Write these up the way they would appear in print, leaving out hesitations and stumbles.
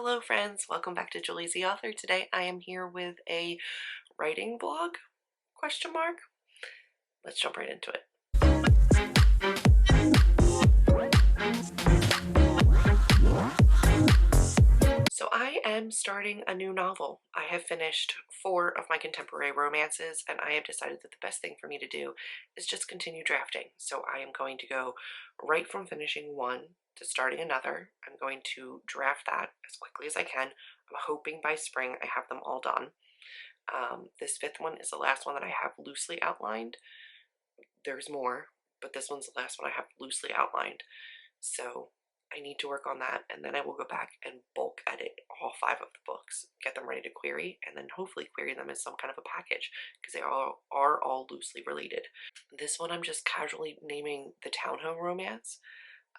Hello friends, welcome back to Julie's the Author. Today I am here with a writing vlog, question mark. Let's jump right into it. So I am starting a new novel. I have finished 4 of my contemporary romances and I have decided that the best thing for me to do is just continue drafting. So I am going to go right from finishing one to starting another. I'm going to draft that as quickly as I can. I'm hoping by spring I have them all done. This 5th one is the last one that I have loosely outlined. There's more, but this one's the last one I have loosely outlined. So I need to work on that, and then I will go back and bulk edit all 5 of the books, get them ready to query, and then hopefully query them as some kind of a package, because they are all loosely related. This one I'm just casually naming the Townhome romance.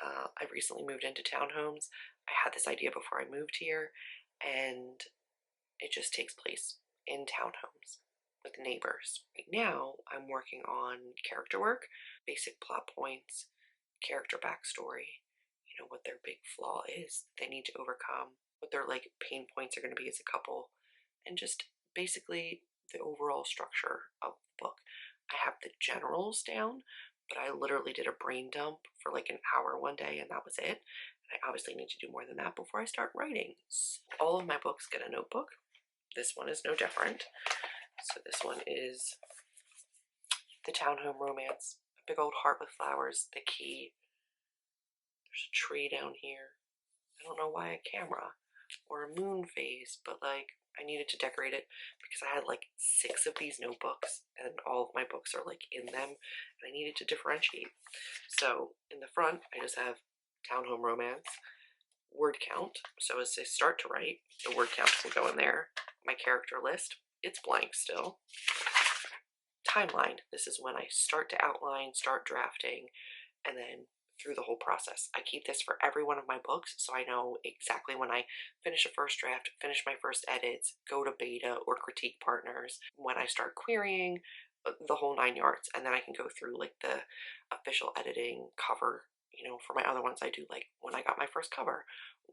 I recently moved into townhomes. I had this idea before I moved here, and it just takes place in townhomes with neighbors. Right now, I'm working on character work, basic plot points, character backstory, what their big flaw is they need to overcome, what their like pain points are going to be as a couple, and just basically the overall structure of the book. I have the generals down, but I literally did a brain dump for like an hour one day and that was it. And I obviously need to do more than that before I start writing. So all of my books get a notebook. This one is no different. So this one is the Townhome romance, a big old heart with flowers, the key. There's a tree down here. I don't know why a camera or a moon phase, but like I needed to decorate it because I had like 6 of these notebooks and all of my books are like in them and I needed to differentiate. So in the front, I just have Townhome romance, word count. So as I start to write, the word count will go in there. My character list, it's blank still. Timeline, this is when I start to outline, start drafting, and then through the whole process. I keep this for every one of my books so I know exactly when I finish a first draft, finish my first edits, go to beta or critique partners, when I start querying, the whole 9 yards, and then I can go through like the official editing cover. For my other ones I do like when I got my first cover,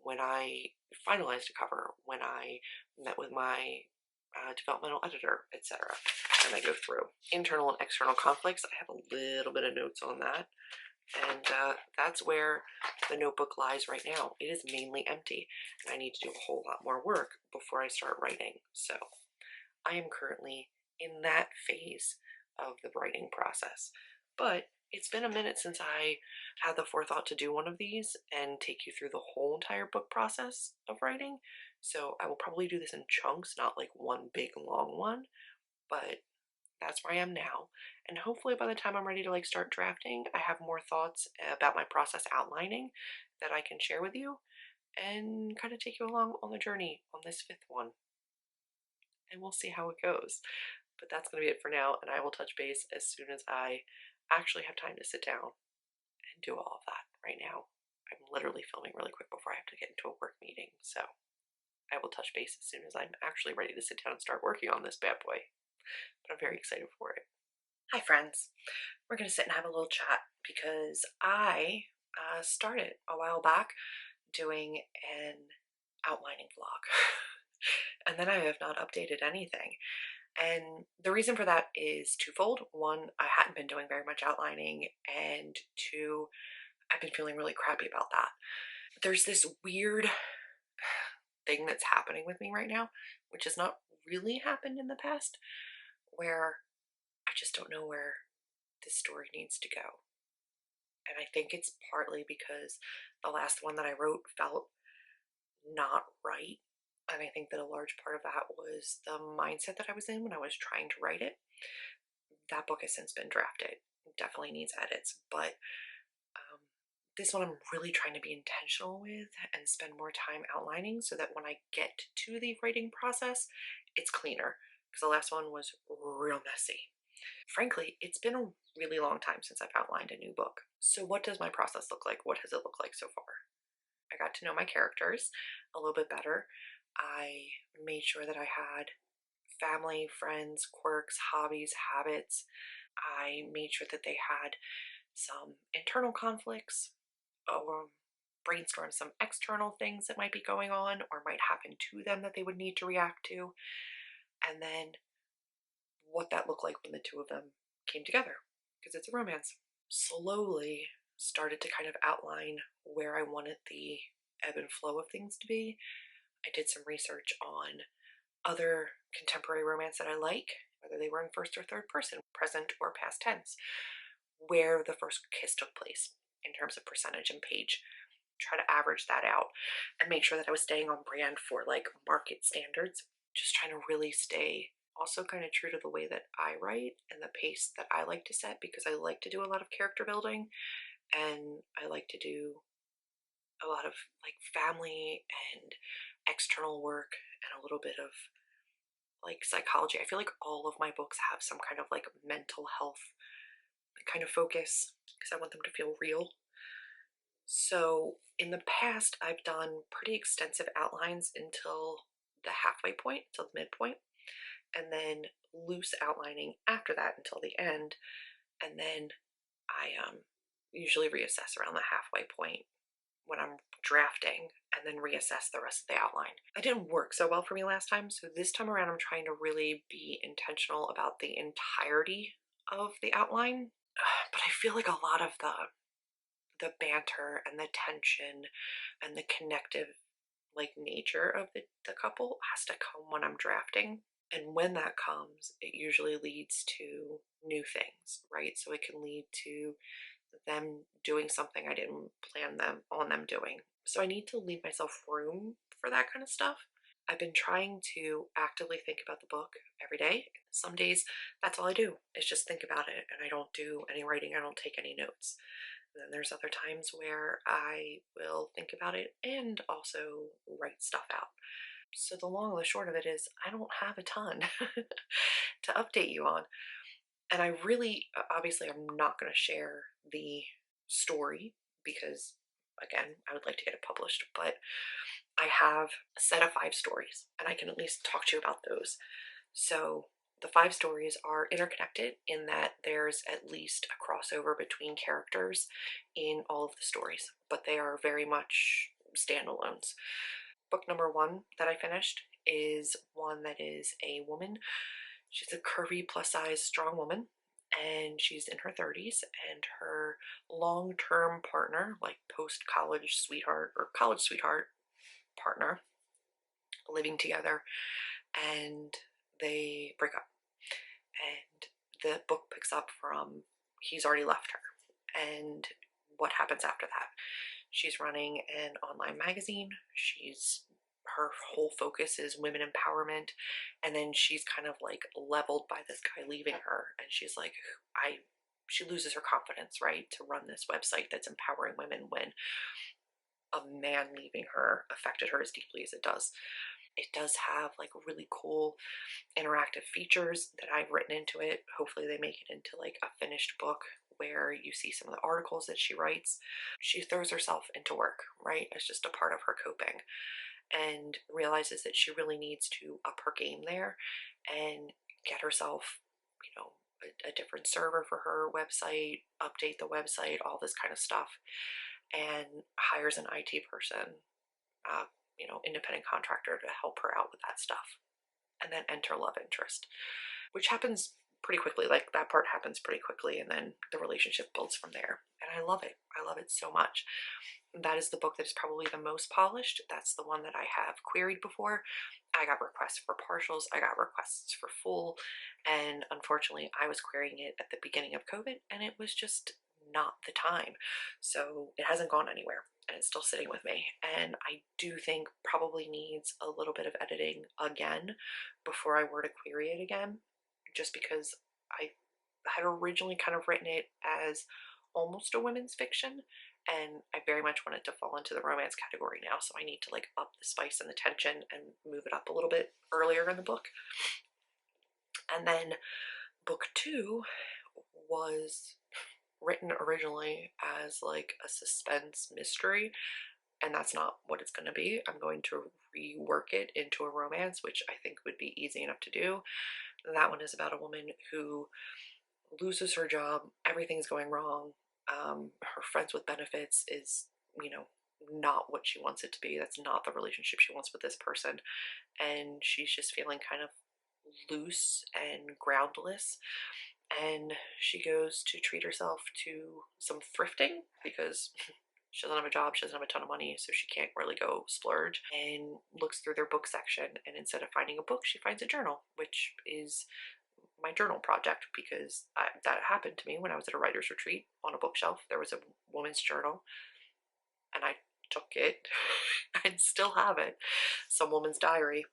when I finalized a cover, when I met with my developmental editor, etc. And I go through internal and external conflicts. I have a little bit of notes on that. And that's where the notebook lies right now. It is mainly empty, and I need to do a whole lot more work before I start writing. So I am currently in that phase of the writing process. But it's been a minute since I had the forethought to do one of these and take you through the whole entire book process of writing. So I will probably do this in chunks, not like one big long one, but that's where I am now. And hopefully by the time I'm ready to like start drafting, I have more thoughts about my process outlining that I can share with you and kind of take you along on the journey on this 5th one. And we'll see how it goes. But that's going to be it for now, and I will touch base as soon as I actually have time to sit down and do all of that. Right now, I'm literally filming really quick before I have to get into a work meeting, so I will touch base as soon as I'm actually ready to sit down and start working on this bad boy. But I'm very excited for it. Hi friends, we're going to sit and have a little chat because I started a while back doing an outlining vlog and then I have not updated anything. And the reason for that is twofold. One, I hadn't been doing very much outlining, and 2, I've been feeling really crappy about that. There's this weird thing that's happening with me right now, which has not really happened in the past, where I just don't know where this story needs to go. And I think it's partly because the last one that I wrote felt not right. And I think that a large part of that was the mindset that I was in when I was trying to write it. That book has since been drafted. It definitely needs edits, but this one I'm really trying to be intentional with and spend more time outlining so that when I get to the writing process, it's cleaner. Because the last one was real messy. Frankly, it's been a really long time since I've outlined a new book. So what does my process look like? What has it looked like so far? I got to know my characters a little bit better. I made sure that I had family, friends, quirks, hobbies, habits. I made sure that they had some internal conflicts brainstorm some external things that might be going on or might happen to them that they would need to react to, and then what that looked like when the two of them came together, because it's a romance. Slowly started to kind of outline where I wanted the ebb and flow of things to be. I did some research on other contemporary romance that I like, whether they were in first or third person, present or past tense, where the first kiss took place in terms of percentage and page. Try to average that out and make sure that I was staying on brand for like market standards. Just trying to really stay also kind of true to the way that I write and the pace that I like to set, because I like to do a lot of character building and I like to do a lot of like family and external work and a little bit of like psychology. I feel like all of my books have some kind of like mental health kind of focus because I want them to feel real. So in the past, I've done pretty extensive outlines until the halfway point, till the midpoint, and then loose outlining after that until the end. And then I usually reassess around the halfway point when I'm drafting and then reassess the rest of the outline. It didn't work so well for me last time, so this time around I'm trying to really be intentional about the entirety of the outline. But I feel like a lot of the banter and the tension and the connective like nature of the couple has to come when I'm drafting. And when that comes, it usually leads to new things, right? So it can lead to them doing something I didn't plan them doing. So I need to leave myself room for that kind of stuff. I've been trying to actively think about the book every day. Some days that's all I do is just think about it and I don't do any writing, I don't take any notes. And then there's other times where I will think about it and also write stuff out. So the long and the short of it is I don't have a ton to update you on. And I really, obviously, I'm not going to share the story because, again, I would like to get it published, but I have a set of 5 stories and I can at least talk to you about those. So the 5 stories are interconnected in that there's at least a crossover between characters in all of the stories, but they are very much standalones. Book number 1 that I finished is one that is a woman. She's a curvy, plus-size, strong woman, and she's in her 30s, and her long-term partner, like post-college sweetheart or college sweetheart partner, living together, and they break up. And the book picks up from he's already left her and what happens after that. She's running an online magazine. Her whole focus is women empowerment, and then she's kind of like leveled by this guy leaving her, and she's like, she loses her confidence, right, to run this website that's empowering women when a man leaving her affected her as deeply as it does. It does have like really cool interactive features that I've written into it. Hopefully they make it into like a finished book where you see some of the articles that she writes. She throws herself into work, right? It's just a part of her coping, and realizes that she really needs to up her game there and get herself, a different server for her website, update the website, all this kind of stuff, and hires an IT person, independent contractor to help her out with that stuff. And then enter love interest, which happens pretty quickly. Like that part happens pretty quickly, and then the relationship builds from there. And I love it. I love it so much. That is the book that is probably the most polished. That's the one that I have queried before. I got requests for partials, I got requests for full, and unfortunately I was querying it at the beginning of COVID and it was just not the time. So it hasn't gone anywhere and it's still sitting with me. And I do think probably needs a little bit of editing again before I were to query it again, just because I had originally kind of written it as almost a women's fiction, and I very much want it to fall into the romance category now, so I need to like up the spice and the tension and move it up a little bit earlier in the book. And then book 2 was written originally as like a suspense mystery, and that's not what it's going to be. I'm going to rework it into a romance, which I think would be easy enough to do. That one is about a woman who loses her job, everything's going wrong. Her friends with benefits is, not what she wants it to be. That's not the relationship she wants with this person. And she's just feeling kind of loose and groundless. And she goes to treat herself to some thrifting because she doesn't have a job, she doesn't have a ton of money, so she can't really go splurge, and looks through their book section. And instead of finding a book, she finds a journal, which is my journal project, because that happened to me when I was at a writer's retreat. On a bookshelf there was a woman's journal, and I took it. I still have it, some woman's diary.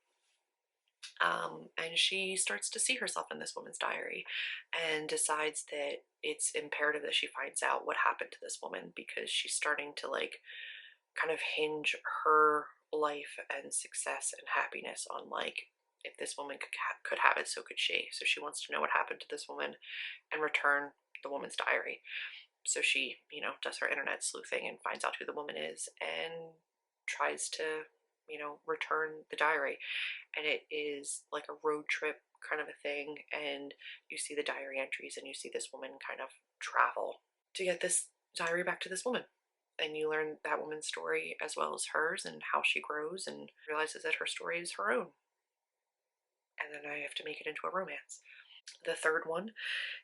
And she starts to see herself in this woman's diary and decides that it's imperative that she finds out what happened to this woman, because she's starting to like kind of hinge her life and success and happiness on like, if this woman could have it, so could she. So she wants to know what happened to this woman and return the woman's diary. So she, you know, does her internet sleuthing and finds out who the woman is and tries to, you know, return the diary. And it is like a road trip kind of a thing. And you see the diary entries and you see this woman kind of travel to get this diary back to this woman. And you learn that woman's story as well as hers, and how she grows and realizes that her story is her own. And then I have to make it into a romance. The third one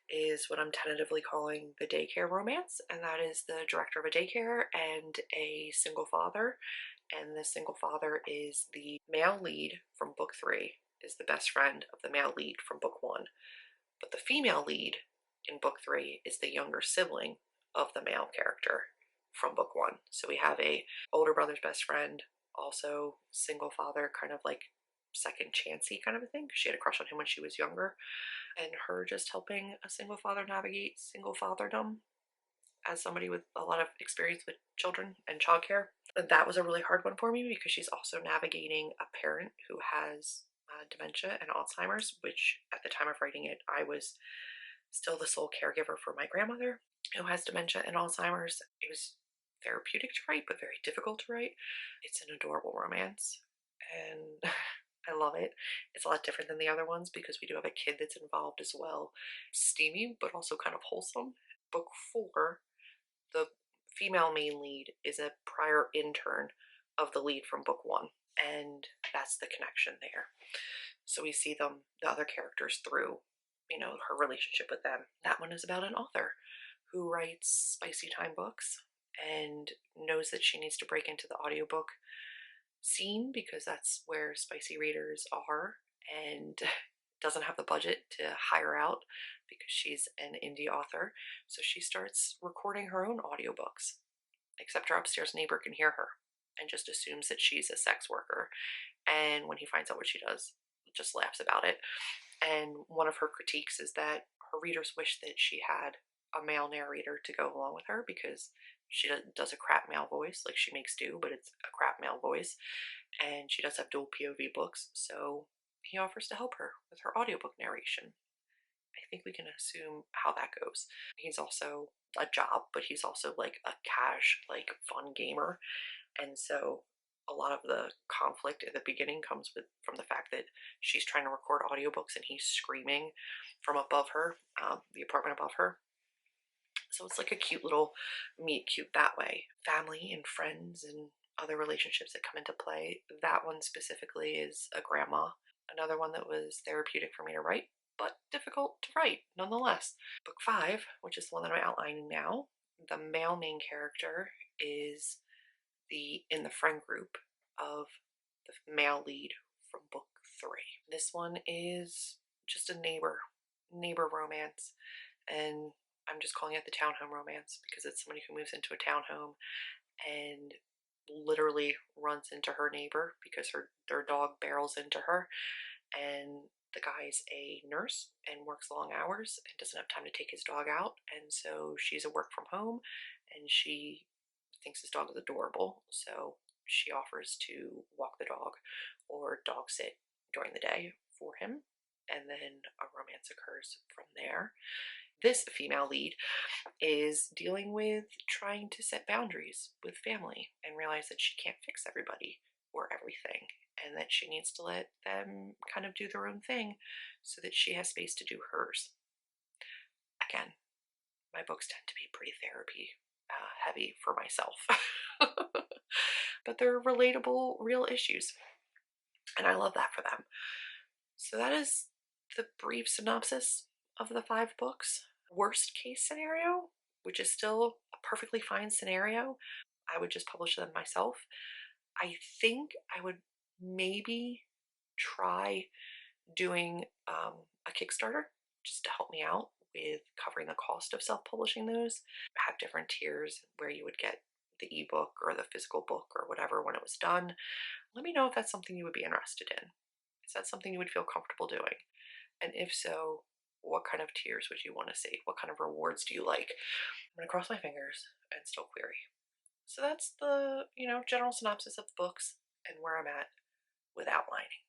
is what I'm tentatively calling the daycare romance, and that is the director of a daycare and a single father. And the single father is the male lead from book 3, is the best friend of the male lead from book 1. But the female lead in book 3 is the younger sibling of the male character from book 1. So we have a older brother's best friend, also single father, kind of like second chancey kind of a thing, because she had a crush on him when she was younger, and her just helping a single father navigate single fatherdom as somebody with a lot of experience with children and childcare. That was a really hard one for me, because she's also navigating a parent who has dementia and Alzheimer's, which at the time of writing it, I was still the sole caregiver for my grandmother who has dementia and Alzheimer's. It was therapeutic to write, but very difficult to write. It's an adorable romance, and I love it. It's a lot different than the other ones because we do have a kid that's involved as well. Steamy, but also kind of wholesome. Book 4, the female main lead is a prior intern of the lead from book 1, and that's the connection there. So we see them, the other characters, through, you know, her relationship with them. That one is about an author who writes spicy time books and knows that she needs to break into the audiobook scene because that's where spicy readers are, and doesn't have the budget to hire out because she's an indie author. So she starts recording her own audiobooks, except her upstairs neighbor can hear her and just assumes that she's a sex worker. And when he finds out what she does, just laughs about it. And one of her critiques is that her readers wish that she had a male narrator to go along with her, because she does a crap male voice, like she makes do, but it's a crap male voice. And she does have dual POV books, so he offers to help her with her audiobook narration. I think we can assume how that goes. He's also a job, but he's also like a like fun gamer. And so a lot of the conflict at the beginning comes from the fact that she's trying to record audiobooks and he's screaming from above her, the apartment above her. So it's like a cute little meet cute that way. Family and friends and other relationships that come into play. That one specifically is a grandma. Another one that was therapeutic for me to write, but difficult to write nonetheless. Book 5, which is the one that I'm outlining now, the male main character is in the friend group of the male lead from book 3. This one is just a neighbor romance, and I'm just calling it the townhome romance because it's somebody who moves into a townhome and literally runs into her neighbor because their dog barrels into her, and the guy's a nurse and works long hours and doesn't have time to take his dog out, and so she's a work from home and she thinks his dog is adorable, so she offers to walk the dog or dog sit during the day for him, and then a romance occurs from there. This female lead is dealing with trying to set boundaries with family and realize that she can't fix everybody or everything, and that she needs to let them kind of do their own thing so that she has space to do hers. Again, my books tend to be pretty therapy heavy for myself. but they're relatable, real issues. And I love that for them. So that is the brief synopsis of the 5 books. Worst case scenario, which is still a perfectly fine scenario, I would just publish them myself. I think I would maybe try doing a Kickstarter just to help me out with covering the cost of self-publishing those. Have different tiers where you would get the ebook or the physical book or whatever when it was done. Let me know if that's something you would be interested in. Is that something you would feel comfortable doing? And if so, what kind of tiers would you want to see? What kind of rewards do you like? I'm going to cross my fingers and still query. So that's the, general synopsis of the books and where I'm at with outlining.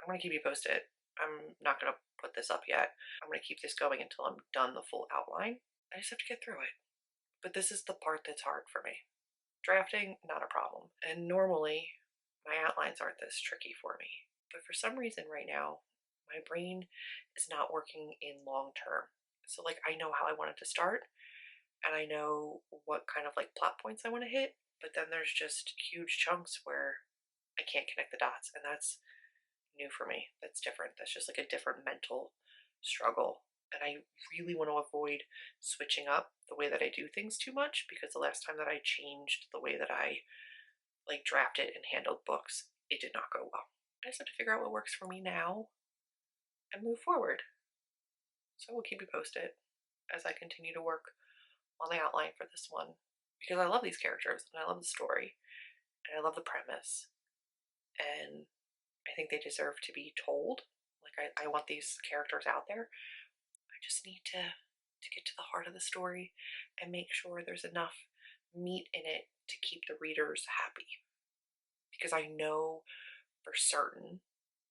I'm going to keep you posted. I'm not going to put this up yet. I'm going to keep this going until I'm done the full outline. I just have to get through it. But this is the part that's hard for me. Drafting, not a problem. And normally, my outlines aren't this tricky for me. But for some reason right now, my brain is not working in long term. So I know how I want it to start, and I know what kind of plot points I want to hit, but then there's just huge chunks where I can't connect the dots, and that's new for me. That's different. That's just a different mental struggle. And I really want to avoid switching up the way that I do things too much, because the last time that I changed the way that I drafted and handled books, it did not go well. I just have to figure out what works for me now and move forward. So we'll keep you posted as I continue to work on the outline for this one, because I love these characters and I love the story and I love the premise, and I think they deserve to be told. I want these characters out there. I just need to get to the heart of the story and make sure there's enough meat in it to keep the readers happy. Because I know for certain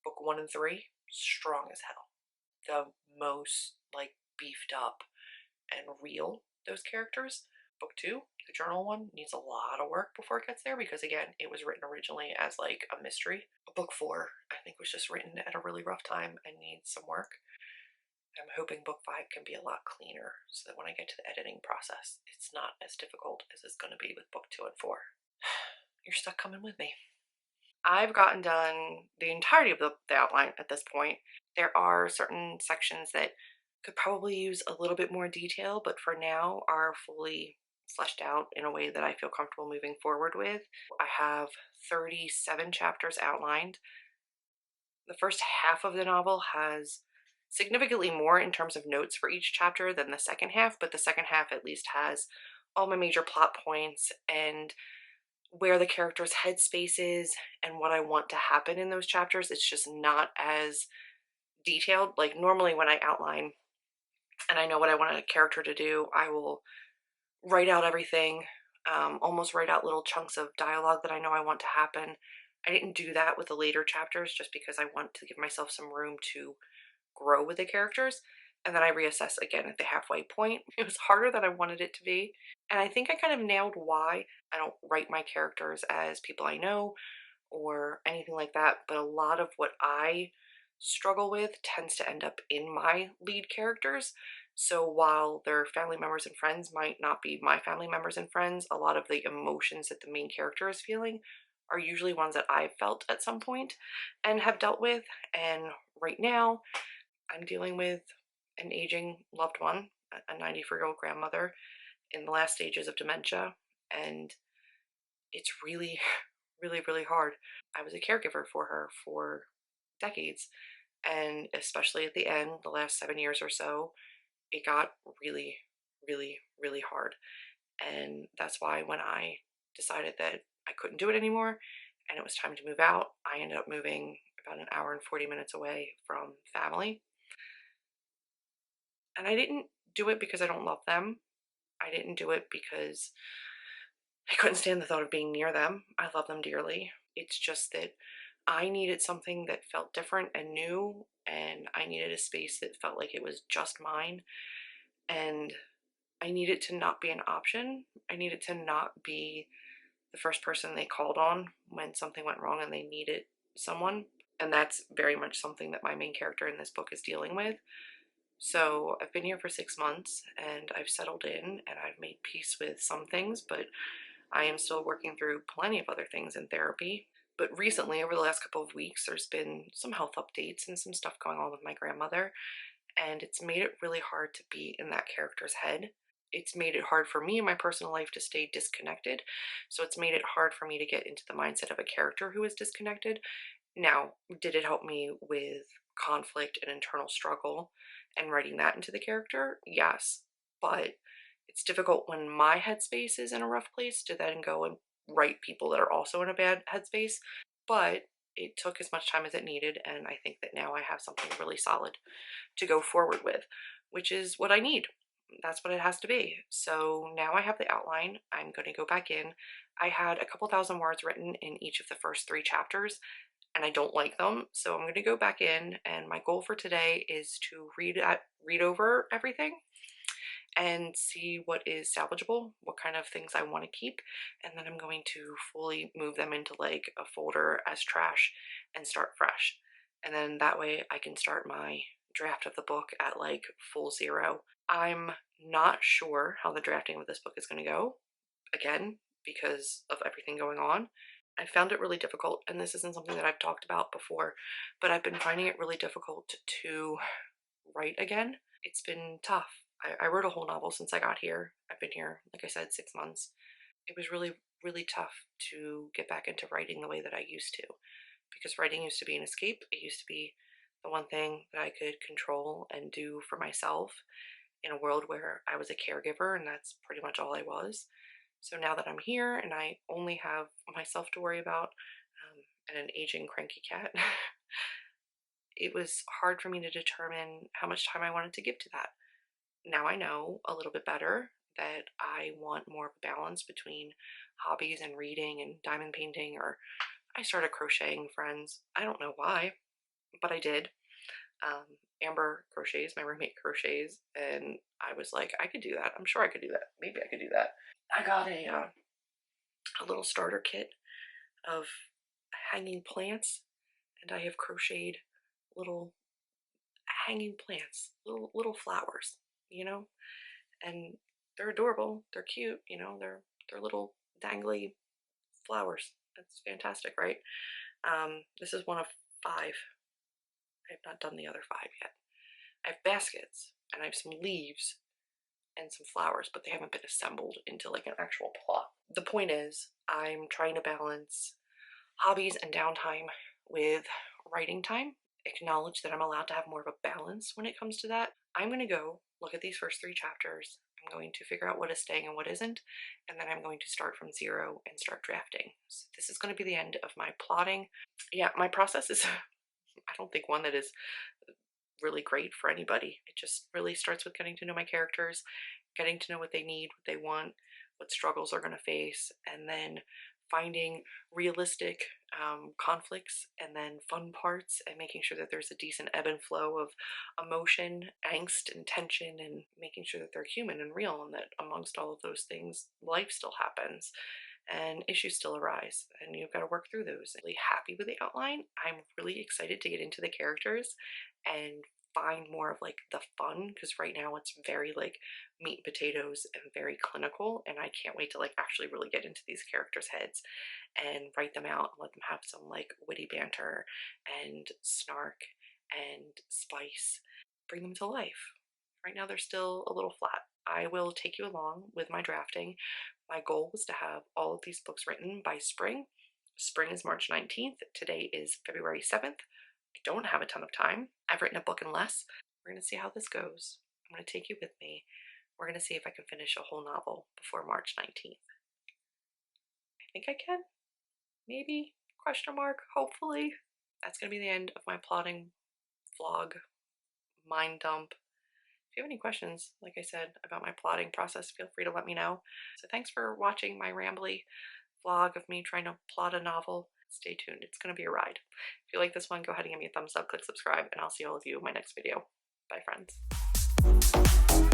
book 1 and 3, strong as hell. The most beefed up and real those characters. Book 2, the journal one, needs a lot of work before it gets there, because again, it was written originally as a mystery. Book 4, I think, was just written at a really rough time and needs some work. I'm hoping book 5 can be a lot cleaner, so that when I get to the editing process, it's not as difficult as it's going to be with book 2 and 4. You're stuck coming with me. I've gotten done the entirety of the outline at this point. There are certain sections that could probably use a little bit more detail, but for now are fully fleshed out in a way that I feel comfortable moving forward with. I have 37 chapters outlined. The first half of the novel has significantly more in terms of notes for each chapter than the second half, but the second half at least has all my major plot points and where the character's headspace is and what I want to happen in those chapters. It's just not as detailed. Normally when I outline and I know what I want a character to do, I will write out everything, almost write out little chunks of dialogue that I know I want to happen. I didn't do that with the later chapters just because I want to give myself some room to grow with the characters, and then I reassess again at the halfway point. It was harder than I wanted it to be, and I think I kind of nailed why I don't write my characters as people I know or anything like that, but a lot of what I struggle with tends to end up in my lead characters. So while their family members and friends might not be my family members and friends, a lot of the emotions that the main character is feeling are usually ones that I've felt at some point and have dealt with. And right now, I'm dealing with an aging loved one, a 94-year-old grandmother in the last stages of dementia, and it's really, really, really hard. I was a caregiver for her for decades, and especially at the end, the last 7 years or so, it got really, really, really hard. And that's why when I decided that I couldn't do it anymore and it was time to move out, I ended up moving about an hour and 40 minutes away from family. And I didn't do it because I don't love them. I didn't do it because I couldn't stand the thought of being near them. I love them dearly. It's just that I needed something that felt different and new, and I needed a space that felt like it was just mine. And I needed to not be an option. I needed to not be the first person they called on when something went wrong and they needed someone. And that's very much something that my main character in this book is dealing with. So I've been here for 6 months and I've settled in and I've made peace with some things, but I am still working through plenty of other things in therapy. But recently, over the last couple of weeks, there's been some health updates and some stuff going on with my grandmother, and it's made it really hard to be in that character's head. It's made it hard for me in my personal life to stay disconnected. So it's made it hard for me to get into the mindset of a character who is disconnected. Now, did it help me with conflict and internal struggle and writing that into the character? Yes. But it's difficult when my headspace is in a rough place to then go and write people that are also in a bad headspace. But it took as much time as it needed, and I think that now I have something really solid to go forward with, which is what I need. That's what it has to be. So now I have the outline. I'm going to go back in. I had a couple thousand words written in each of the first 3 chapters, and I don't like them. So I'm going to go back in, and my goal for today is to read over everything and see what is salvageable, what kind of things I want to keep, and then I'm going to fully move them into like a folder as trash and start fresh. And then that way I can start my draft of the book at like full 0. I'm not sure how the drafting of this book is going to go, again, because of everything going on. I found it really difficult, and this isn't something that I've talked about before, but I've been finding it really difficult to write again. It's been tough. I wrote a whole novel since I got here. I've been here, like I said, 6 months. It was really, really tough to get back into writing the way that I used to, because writing used to be an escape. It used to be the one thing that I could control and do for myself in a world where I was a caregiver, and that's pretty much all I was. So now that I'm here and I only have myself to worry about, and an aging cranky cat, it was hard for me to determine how much time I wanted to give to that. Now I know a little bit better that I want more of a balance between hobbies and reading and diamond painting, or I started crocheting, friends. I don't know why, but I did. Amber crochets, my roommate crochets, and I was like, I could do that. I'm sure I could do that. Maybe I could do that. I got a little starter kit of hanging plants, and I have crocheted little hanging plants, little flowers, you know, and they're adorable. They're cute, you know. They're little dangly flowers. That's fantastic, right? This is one of 5. I have not done the other 5 yet. I have baskets, and I have some leaves and some flowers, but they haven't been assembled into like an actual plot. The point is, I'm trying to balance hobbies and downtime with writing time. Acknowledge that I'm allowed to have more of a balance when it comes to that. I'm going to go look at these first 3 chapters. I'm going to figure out what is staying and what isn't, and then I'm going to start from 0 and start drafting. So this is going to be the end of my plotting. Yeah, my process is, I don't think one that is really great for anybody. It just really starts with getting to know my characters, getting to know what they need, what they want, what struggles they're going to face, and then finding realistic conflicts and then fun parts, and making sure that there's a decent ebb and flow of emotion, angst, and tension, and making sure that they're human and real, and that amongst all of those things, life still happens and issues still arise, and you've got to work through those. I'm really happy with the outline. I'm really excited to get into the characters and find more of like the fun, because right now it's very like meat and potatoes and very clinical, and I can't wait to like actually really get into these characters' heads and write them out and let them have some like witty banter and snark and spice, bring them to life. Right now they're still a little flat. I will take you along with my drafting. My goal was to have all of these books written by spring. Spring is March 19th. Today is February 7th. I don't have a ton of time. I've written a book in less. We're going to see how this goes. I'm going to take you with me. We're going to see if I can finish a whole novel before March 19th. I think I can. Maybe? Question mark. Hopefully. That's going to be the end of my plotting vlog, mind dump. If you have any questions, like I said, about my plotting process, feel free to let me know. So thanks for watching my rambly vlog of me trying to plot a novel. Stay tuned. It's going to be a ride. If you like this one, go ahead and give me a thumbs up, click subscribe, and I'll see all of you in my next video. Bye, friends.